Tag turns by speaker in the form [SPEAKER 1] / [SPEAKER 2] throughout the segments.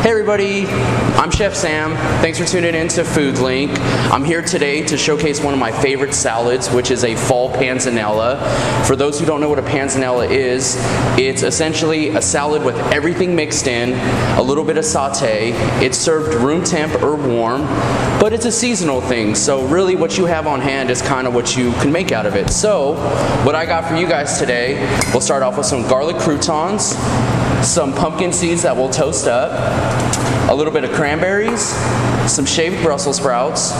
[SPEAKER 1] Hey everybody, I'm Chef Sam. Thanks for tuning in to Food Link. I'm here today to showcase one of my favorite salads, which is a fall panzanella. For those who don't know what a panzanella is, it's essentially a salad with everything mixed in, a little bit of saute. It's served room temp or warm, but it's a seasonal thing. So really what you have on hand is kind of what you can make out of it. So what I got for you guys today, we'll start off with some garlic croutons, some pumpkin seeds that we'll toast up, a little bit of cranberries, some shaved Brussel sprouts,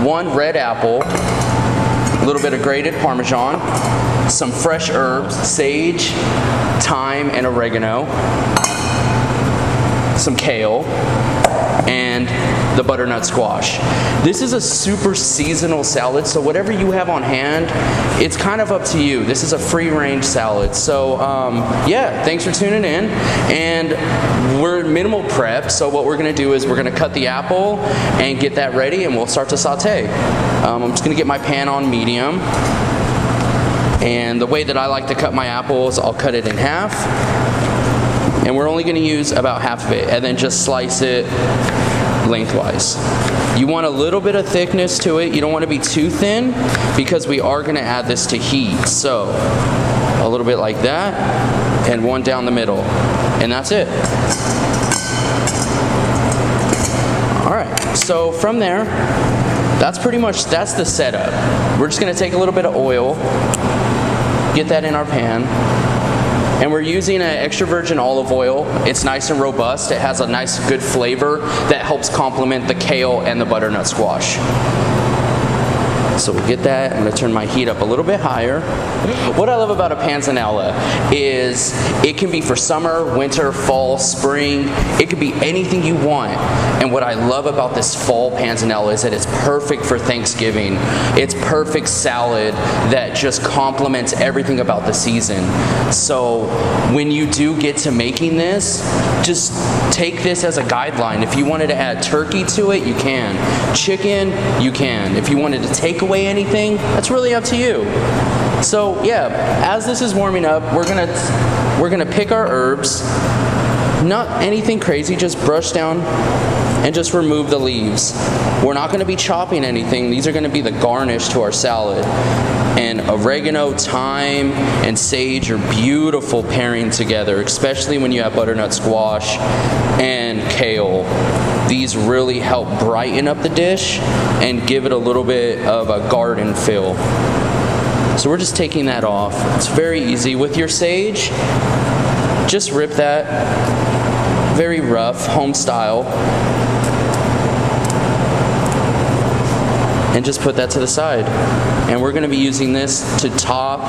[SPEAKER 1] one red apple, a little bit of grated Parmesan, some fresh herbs, sage, thyme, and oregano, some kale, and the butternut squash. This is a super seasonal salad, so whatever you have on hand, it's kind of up to you. This is a free-range salad. So yeah, thanks for tuning in. And we're minimal prep, so what we're gonna do is we're gonna cut the apple and get that ready, and we'll start to saute. I'm just gonna get my pan on medium. And the way that I like to cut my apples, I'll cut it in half. And we're only gonna use about half of it, and then just slice it lengthwise. You want a little bit of thickness to it. You don't want to be too thin because we are going to add this to heat. So a little bit like that, and one down the middle, and that's it. All right, so from there, that's the setup. We're just going to take a little bit of oil, get that in our pan. And we're using an extra virgin olive oil. It's nice and robust. It has a nice, good flavor that helps complement the kale and the butternut squash. So we'll get that. I'm gonna turn my heat up a little bit higher. What I love about a panzanella is it can be for summer, winter, fall, spring. It could be anything you want. And what I love about this fall panzanella is that it's perfect for Thanksgiving. It's perfect salad that just complements everything about the season. So when you do get to making this, just take this as a guideline. If you wanted to add turkey to it, you can. Chicken, you can. If you wanted to take away anything, that's really up to you. So yeah, as this is warming up, we're gonna pick our herbs. Not anything crazy, just brush down and just remove the leaves. We're not gonna be chopping anything. These are gonna be the garnish to our salad. And oregano, thyme, and sage are beautiful pairing together, especially when you have butternut squash and kale. These really help brighten up the dish and give it a little bit of a garden feel. So we're just taking that off. It's very easy. With your sage, just rip that, very rough, home style, and just put that to the side. And we're gonna be using this to top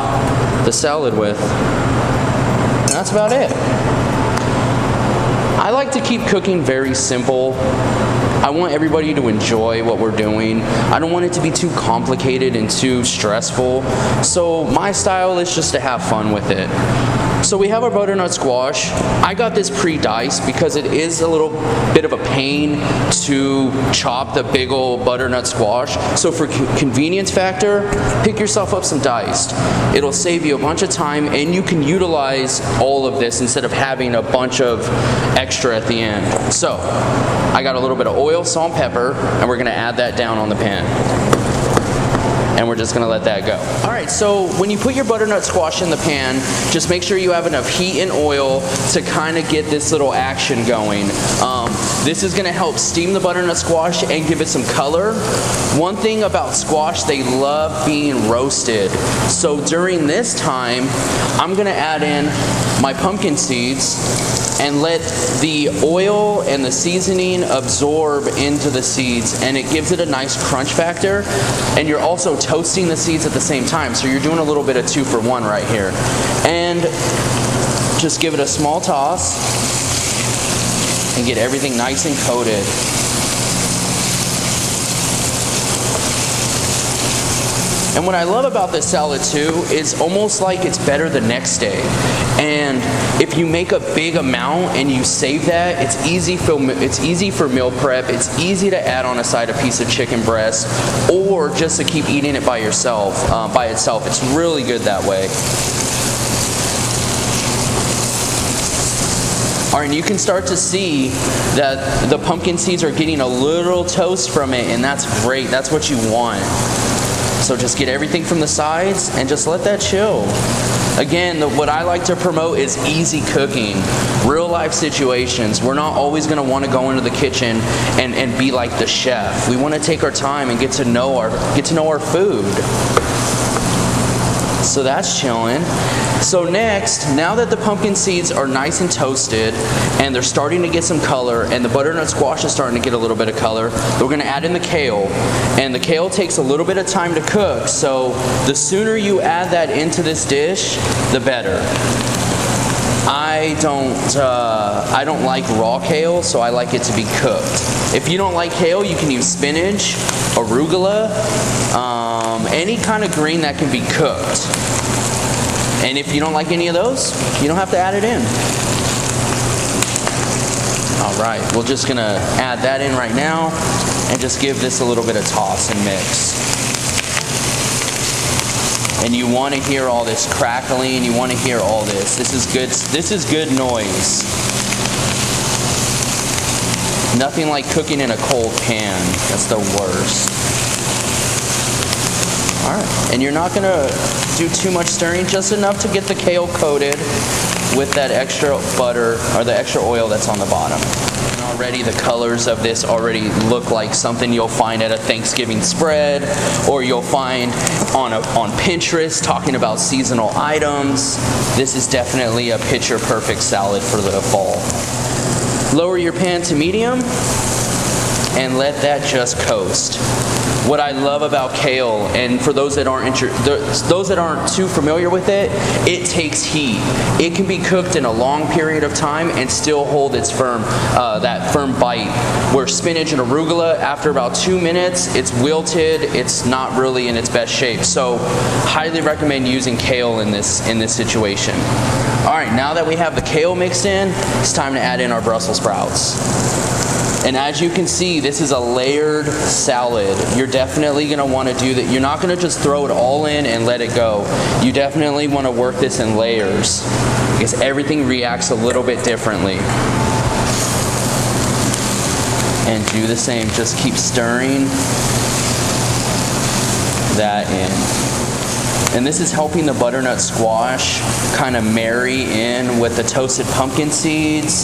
[SPEAKER 1] the salad with. And that's about it. I like to keep cooking very simple. I want everybody to enjoy what we're doing. I don't want it to be too complicated and too stressful. So my style is just to have fun with it. So we have our butternut squash. I got this pre-diced because it is a little bit of a pain to chop the big old butternut squash. So for convenience factor, pick yourself up some diced. It'll save you a bunch of time, and you can utilize all of this instead of having a bunch of extra at the end. So I got a little bit of oil, salt, and pepper, and we're gonna add that down on the pan. And we're just gonna let that go. All right, so when you put your butternut squash in the pan, just make sure you have enough heat and oil to kind of get this little action going. This is gonna help steam the butternut squash and give it some color. One thing about squash, they love being roasted. So during this time, I'm gonna add in my pumpkin seeds and let the oil and the seasoning absorb into the seeds, and it gives it a nice crunch factor. And you're also toasting the seeds at the same time, so you're doing a little bit of 2-for-1 right here. And just give it a small toss and get everything nice and coated. And what I love about this salad too is almost like it's better the next day. And if you make a big amount and you save that, it's easy for meal prep. It's easy to add on a side a piece of chicken breast, or just to keep eating it by yourself, by itself. It's really good that way. All right, and you can start to see that the pumpkin seeds are getting a little toast from it, and that's great. That's what you want. So just get everything from the sides and just let that chill. Again, what I like to promote is easy cooking, real life situations. We're not always going to want to go into the kitchen and be like the chef. We want to take our time and get to know our food. So that's chilling. So next, now that the pumpkin seeds are nice and toasted and they're starting to get some color and the butternut squash is starting to get a little bit of color, we're going to add in the kale. And the kale takes a little bit of time to cook, so the sooner you add that into this dish, the better. I don't like raw kale, so I like it to be cooked. If you don't like kale, you can use spinach, arugula, any kind of green that can be cooked. And if you don't like any of those, you don't have to add it in. All right, we're just gonna add that in right now and just give this a little bit of toss and mix. And you want to hear all this crackling, you want to hear all this. This is good noise. Nothing like cooking in a cold pan. That's the worst. All right, and you're not gonna do too much stirring, just enough to get the kale coated with that extra butter or the extra oil that's on the bottom. And already the colors of this already look like something you'll find at a Thanksgiving spread, or you'll find on Pinterest talking about seasonal items. This is definitely a picture perfect salad for the fall. Lower your pan to medium and let that just coast. What I love about kale, and for those that aren't too familiar with it, it takes heat. It can be cooked in a long period of time and still hold its that firm bite. Where spinach and arugula, after about 2 minutes, it's wilted. It's not really in its best shape. So, highly recommend using kale in this situation. All right, now that we have the kale mixed in, it's time to add in our Brussels sprouts. And as you can see, this is a layered salad. You're definitely gonna wanna do that. You're not gonna just throw it all in and let it go. You definitely wanna work this in layers because everything reacts a little bit differently. And do the same, just keep stirring that in. And this is helping the butternut squash kind of marry in with the toasted pumpkin seeds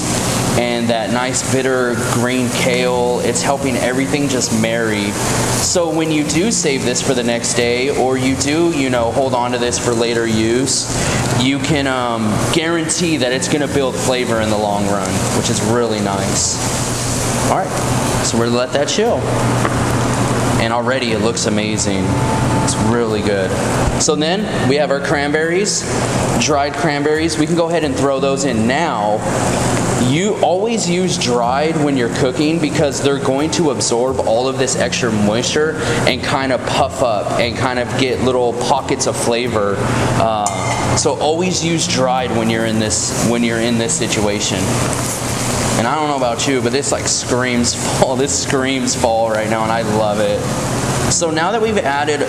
[SPEAKER 1] and that nice bitter green kale. It's helping everything just marry. So when you do save this for the next day, or you do, hold on to this for later use, you can guarantee that it's gonna build flavor in the long run, which is really nice. All right, so we're gonna let that chill. And already it looks amazing. It's really good. So then we have our cranberries, dried cranberries. We can go ahead and throw those in now. You always use dried when you're cooking because they're going to absorb all of this extra moisture and kind of puff up and kind of get little pockets of flavor. So always use dried when you're in this situation. And I don't know about you, but this like screams fall. This screams fall right now, and I love it. So now that we've added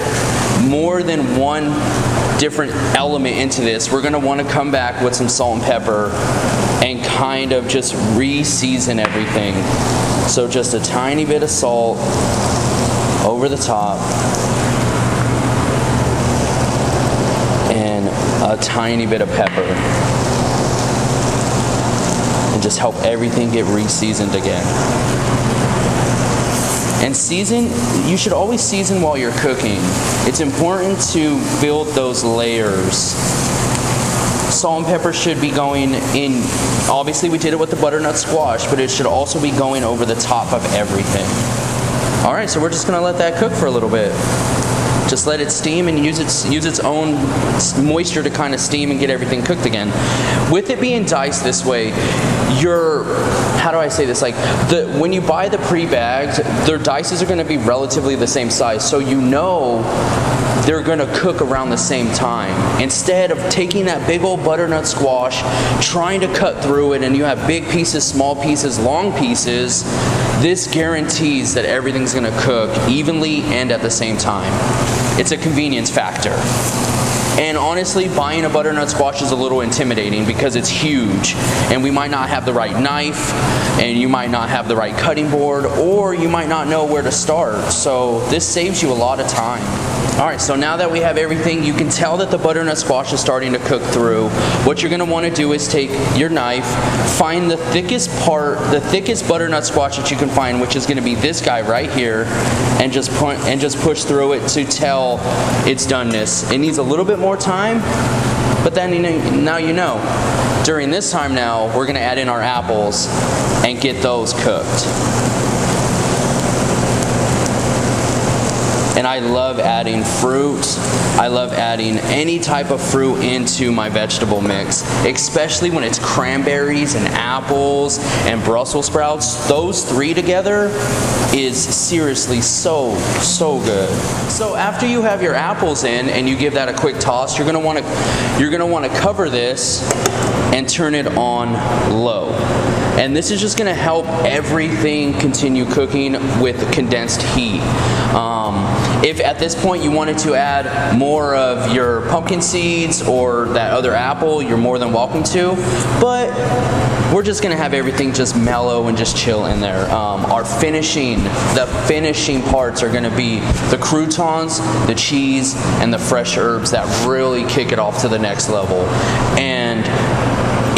[SPEAKER 1] more than one different element into this, we're gonna wanna come back with some salt and pepper and kind of just re-season everything. So just a tiny bit of salt over the top and a tiny bit of pepper. Just help everything get re-seasoned again. And you should always season while you're cooking. It's important to build those layers. Salt and pepper should be going in, obviously we did it with the butternut squash, but it should also be going over the top of everything. All right, so we're just gonna let that cook for a little bit. Just let it steam and use its own moisture to kind of steam and get everything cooked again. With it being diced this way, how do I say this? Like when you buy the pre-bagged, their dices are going to be relatively the same size, so they're going to cook around the same time. Instead of taking that big old butternut squash, trying to cut through it, and you have big pieces, small pieces, long pieces, this guarantees that everything's going to cook evenly and at the same time. it's a convenience factor. And honestly, buying a butternut squash is a little intimidating because it's huge and we might not have the right knife and you might not have the right cutting board, or you might not know where to start. So this saves you a lot of time. All right, so now that we have everything, you can tell that the butternut squash is starting to cook through. What you're gonna wanna do is take your knife, find the thickest part, the thickest butternut squash that you can find, which is gonna be this guy right here, and just push through it to tell its doneness. It needs a little bit more time, but then now you know. During this time now, we're gonna add in our apples and get those cooked. And I love adding fruit. I love adding any type of fruit into my vegetable mix, especially when it's cranberries and apples and Brussels sprouts. Those three together is seriously so good. So after you have your apples in and you give that a quick toss, you're gonna wanna cover this and turn it on low. And this is just gonna help everything continue cooking with condensed heat. If at this point you wanted to add more of your pumpkin seeds or that other apple, you're more than welcome to, but we're just gonna have everything just mellow and just chill in there. The finishing parts are gonna be the croutons, the cheese, and the fresh herbs that really kick it off to the next level. And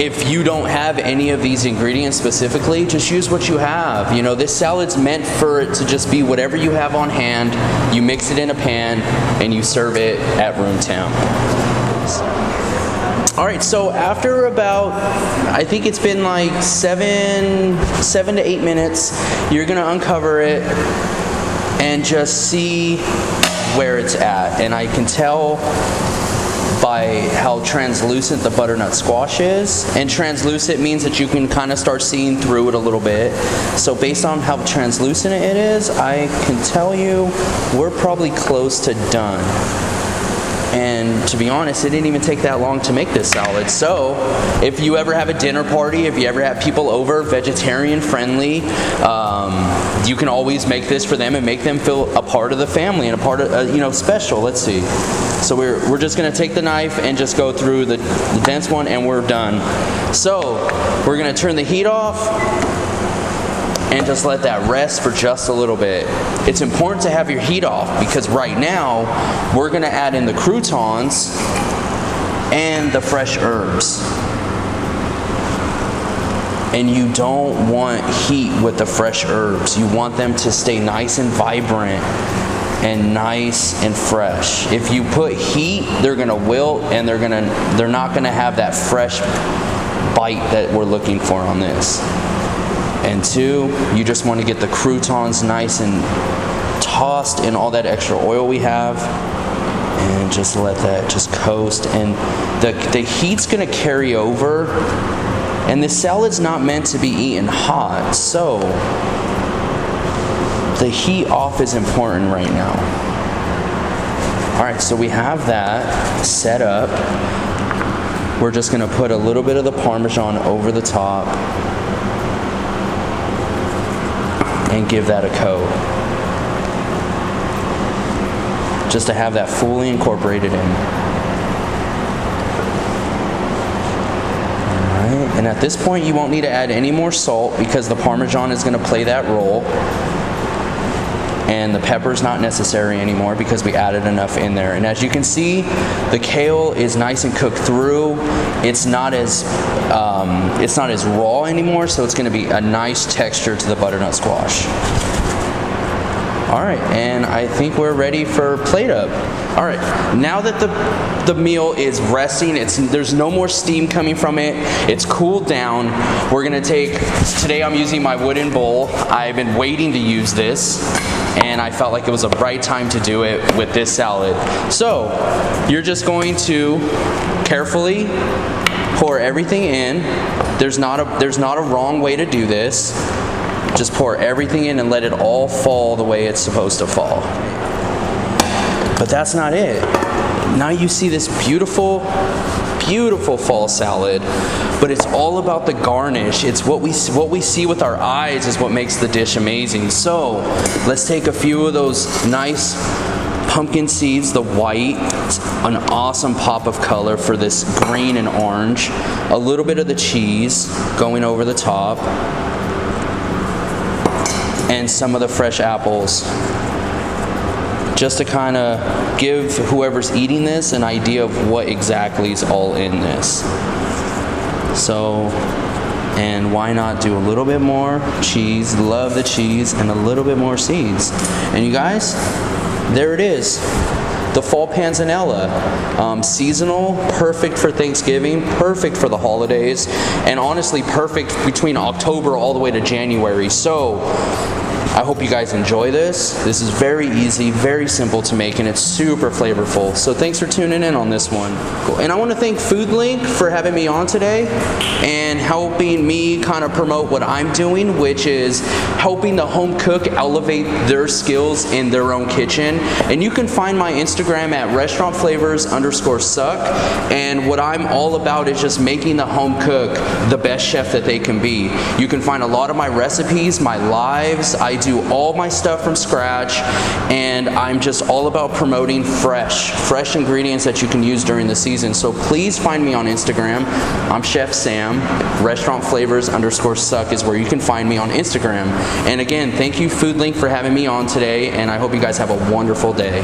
[SPEAKER 1] if you don't have any of these ingredients specifically, just use what you have. You know, this salad's meant for it to just be whatever you have on hand. You mix it in a pan and you serve it at room temp. All right, so after about, I think it's been like seven to 8 minutes, you're gonna uncover it and just see where it's at. And I can tell by how translucent the butternut squash is. And translucent means that you can kind of start seeing through it a little bit. So based on how translucent it is, I can tell you we're probably close to done. And to be honest, it didn't even take that long to make this salad. So if you ever have a dinner party, if you ever have people over, vegetarian friendly, you can always make this for them and make them feel a part of the family and a part of, special. Let's see. So we're just gonna take the knife and just go through the dense one and we're done. So we're gonna turn the heat off and just let that rest for just a little bit. It's important to have your heat off because right now we're gonna add in the croutons and the fresh herbs. And you don't want heat with the fresh herbs. You want them to stay nice and vibrant and nice and fresh. If you put heat, they're gonna wilt and they're not gonna have that fresh bite that we're looking for on this. And two, you just want to get the croutons nice and tossed in all that extra oil we have, and just let that just coast. And the heat's gonna carry over, and this salad's not meant to be eaten hot, so the heat off is important right now. All right, so we have that set up. We're just gonna put a little bit of the Parmesan over the top and give that a coat, just to have that fully incorporated in. All right, and at this point you won't need to add any more salt because the Parmesan is going to play that role, and the pepper's not necessary anymore because we added enough in there. And as you can see, the kale is nice and cooked through. It's not as raw anymore, so it's going to be a nice texture to the butternut squash. All right, and I think we're ready for plate up. All right, now that the meal is resting, there's no more steam coming from it, it's cooled down, we're gonna today I'm using my wooden bowl. I've been waiting to use this, and I felt like it was the right time to do it with this salad. So, you're just going to carefully pour everything in. There's not a wrong way to do this. Just pour everything in and let it all fall the way it's supposed to fall. But that's not it. Now you see this beautiful, beautiful fall salad, but it's all about the garnish. It's what we see with our eyes is what makes the dish amazing. So let's take a few of those nice pumpkin seeds, the white, an awesome pop of color for this green and orange. A little bit of the cheese going over the top. And some of the fresh apples. Just to kind of give whoever's eating this an idea of what exactly is all in this. So, and why not do a little bit more cheese? Love the cheese, and a little bit more seeds. And you guys, there it is. The fall panzanella, seasonal, perfect for Thanksgiving, perfect for the holidays, and honestly perfect between October all the way to January. So I hope you guys enjoy this. This is very easy, very simple to make, and it's super flavorful. So thanks for tuning in on this one. Cool. And I want to thank FoodLink for having me on today and helping me kind of promote what I'm doing, which is helping the home cook elevate their skills in their own kitchen. And you can find my Instagram at restaurantflavors_suck. And what I'm all about is just making the home cook the best chef that they can be. You can find a lot of my recipes, my lives. I do all my stuff from scratch, and I'm just all about promoting fresh ingredients that you can use during the season. So please find me on Instagram. I'm Chef Sam. Restaurantflavors_suck is where you can find me on Instagram. And again, thank you FoodLink for having me on today, and I hope you guys have a wonderful day.